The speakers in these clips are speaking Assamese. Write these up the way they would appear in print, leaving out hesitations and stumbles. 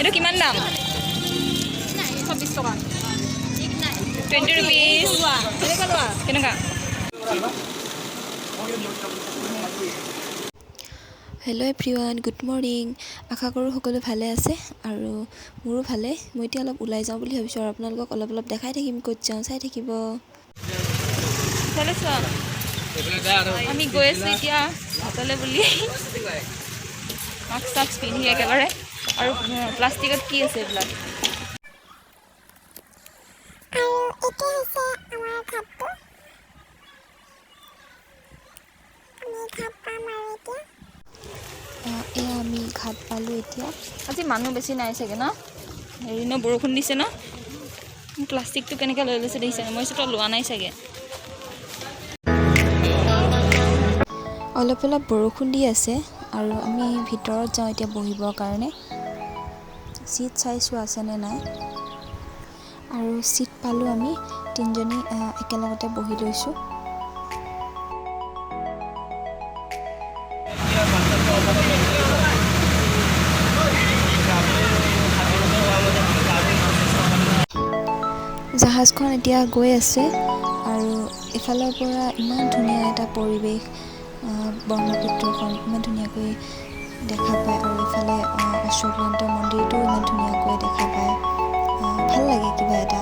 এইটো কিমান দাম? 26 টকা 20 rupees কেনেকুৱা? Hello' everyone, good morning. আশা কৰোঁ সকলো ভালে আছে আৰু মোৰো ভালে। মই এতিয়া অলপ ওলাই যাওঁ বুলি ভাবিছোঁ আৰু আপোনালোকক অলপ দেখাই থাকিম, ক'ত যাওঁ চাই থাকিব। আমি গৈ আছোঁ এতিয়া হোটেলে বুলি। মাস্ক চাস্ক পিন্ধি একেবাৰে। আৰু প্লাষ্টিকত কি আছে এইবিলাক? এয়া আমি ঘাট পালোঁ এতিয়া। আজি মানুহ বেছি নাই চাগে ন? হেৰি ন, বৰষুণ দিছে ন? প্লাষ্টিকটো কেনেকৈ লৈ লৈছে দেখিছে? মই চোন লোৱা নাই চাগে। অলপ বৰষুণ দি আছে আৰু আমি ভিতৰত যাওঁ এতিয়া বহিবৰ কাৰণে। চিট চাইছোঁ আছেনে নাই, আৰু চিট পালোঁ আমি তিনিজনী একেলগতে বহি লৈছোঁ। জাহাজখন এতিয়া গৈ আছে আৰু এফালৰ পৰা ইমান ধুনীয়া এটা পৰিৱেশ, ব্ৰহ্মপুত্ৰখন ইমান ধুনীয়াকৈ দেখা পায় আৰু এইফালে অশ্বক্লান্ত মন্দিৰটো ইমান ধুনীয়াকৈ দেখা পায়। ভাল লাগে কিবা এটা।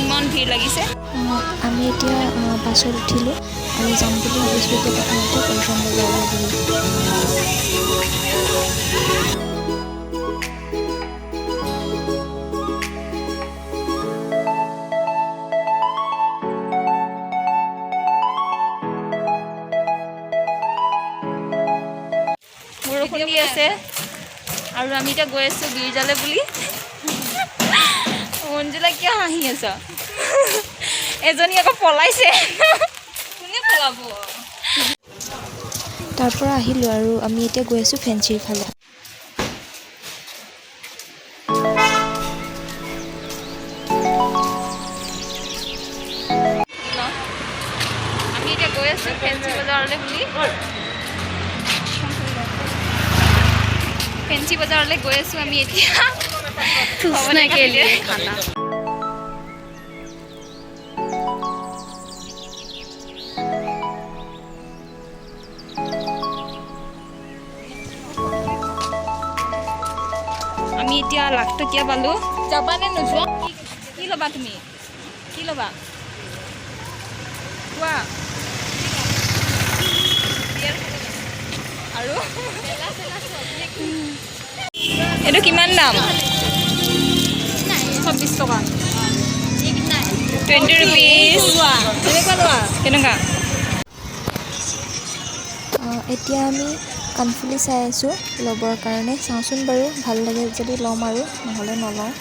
ইমান ভিৰ লাগিছে। আমি এতিয়া বাছত উঠিলোঁ আৰু যাম বুলি ভাবিছোঁ এতিয়া প্ৰথমতে পল্টন বজাৰলৈ বুলি। বৰষুণ দি আছে আৰু আমি এতিয়া গৈ আছোঁ গীৰ্জালে বুলি। মঞ্জুলা কিয় হাঁহি আছ? এজনী আকৌ পলাইছে। কোনে পলাব? তাৰ পৰা আহিলোঁ আৰু আমি এতিয়া গৈ আছোঁ ফেঞ্চিৰ ফালে। আমি এতিয়া গৈ আছোঁ ফেঞ্চি বজাৰলৈ বুলি। ফেঞ্চি বজাৰলৈ গৈ আছোঁ আমি এতিয়া। আমি এতিয়া লাখটকীয়া পালোঁ। যাবানে নোযোৱা? কি ল'বা তুমি? কি ল'বা কোৱা? আৰু এইটো কিমান দাম? 26 টকা 20 rupees কেনেকুৱা? এতিয়া আমি কাণফুলি চাই আছোঁ ল'বৰ কাৰণে। চাওঁচোন বাৰু, ভাল লাগে যদি ল'ম আৰু, নহ'লে নলওঁ।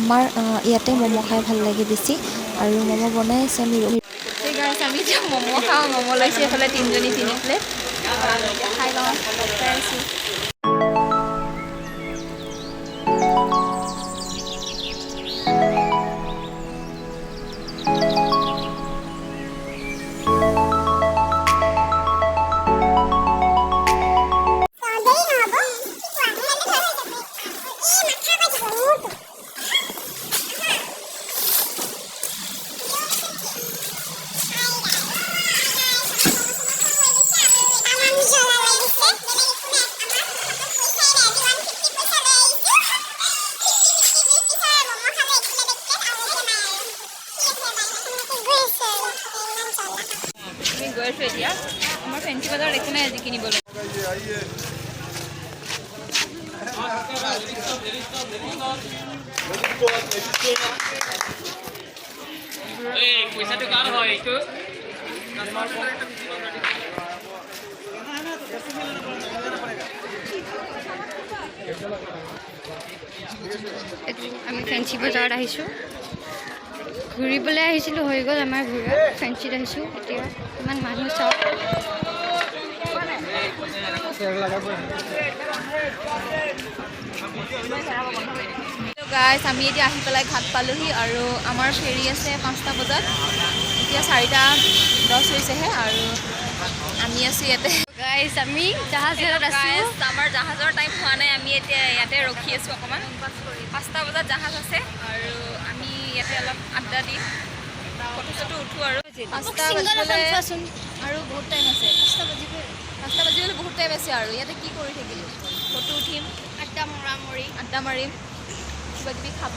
আমাৰ ইয়াতে ম'ম' খাই ভাল লাগে বেছি, আৰু ম'ম' বনাই আছে আমি আমি এতিয়া ম'ম' খাওঁ। ম'ম' লৈছোঁ এইফালে 3জনী 3 প্লেট। খাই লওঁ, খাই আছোঁ। আমি গৈ আছোঁ এতিয়া। আমাৰ ফেঞ্চি বজাৰত একো নাই আজি কিনিবলৈ। পইচাটো কাৰ হয় এইটো? আমি ফেঞ্চি বজাৰত আহিছোঁ, ঘূৰিবলৈ আহিছিলোঁ, হৈ গ'ল আমাৰ ঘূৰা। ফেঞ্চিত আহিছোঁ এতিয়া, ইমান মানুহ চাওক। গাইছ, আমি এতিয়া আহি পেলাই ঘাট পালোহি, আৰু আমাৰ ফেৰী আছে 5টা বজাত। এতিয়া 4:10 হৈছেহে, আৰু আমি আছোঁ ইয়াতে। গাইছ, আমি জাহাজত আছোঁ। আমাৰ জাহাজৰ টাইম হোৱা নাই, আমি এতিয়া ইয়াতে ৰখি আছোঁ অকণমান। 5টা বজাত জাহাজ আছে, আৰু আমি ইয়াতে অলপ আড্ডা দি ফটো চটো উঠোঁ আৰু। 5টা বাজিবলৈ আৰু বহুত টাইম আছে। 5টা বাজিবলৈ বহুত টাইম আছে, আৰু ইয়াতে কি কৰি থাকিলোঁ? ফটো উঠিম, আড্ডা মাৰিম, কিবা কিবি খাব।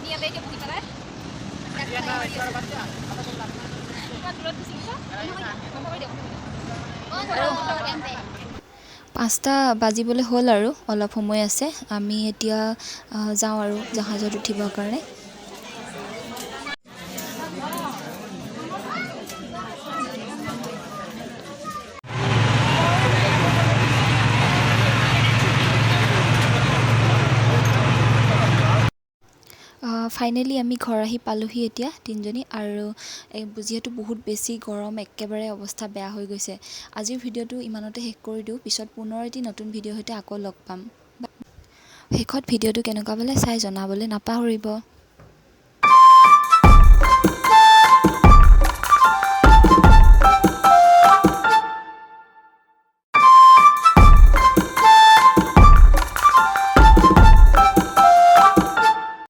ইয়াতে এতিয়া বহি পেলাই 5টা বাজিবলৈ হ'ল আৰু অলপ সময় আছে। আমি এতিয়া যাওঁ আৰু জাহাজত উঠিবৰ কাৰণে। ফাইনেলি আমি ঘৰ আহি পালোহি এতিয়া 3জনী, আৰু যিহেতু বহুত বেছি গৰম, একেবাৰে অৱস্থা বেয়া হৈ গৈছে। আজিৰ ভিডিঅ'টো ইমানতে শেষ কৰি দিওঁ। পিছত পুনৰ এটি নতুন ভিডিঅ'ৰ সৈতে আকৌ লগ পাম। শেষত ভিডিঅ'টো কেনেকুৱা পালে চাই জনাবলৈ নাপাহৰিব।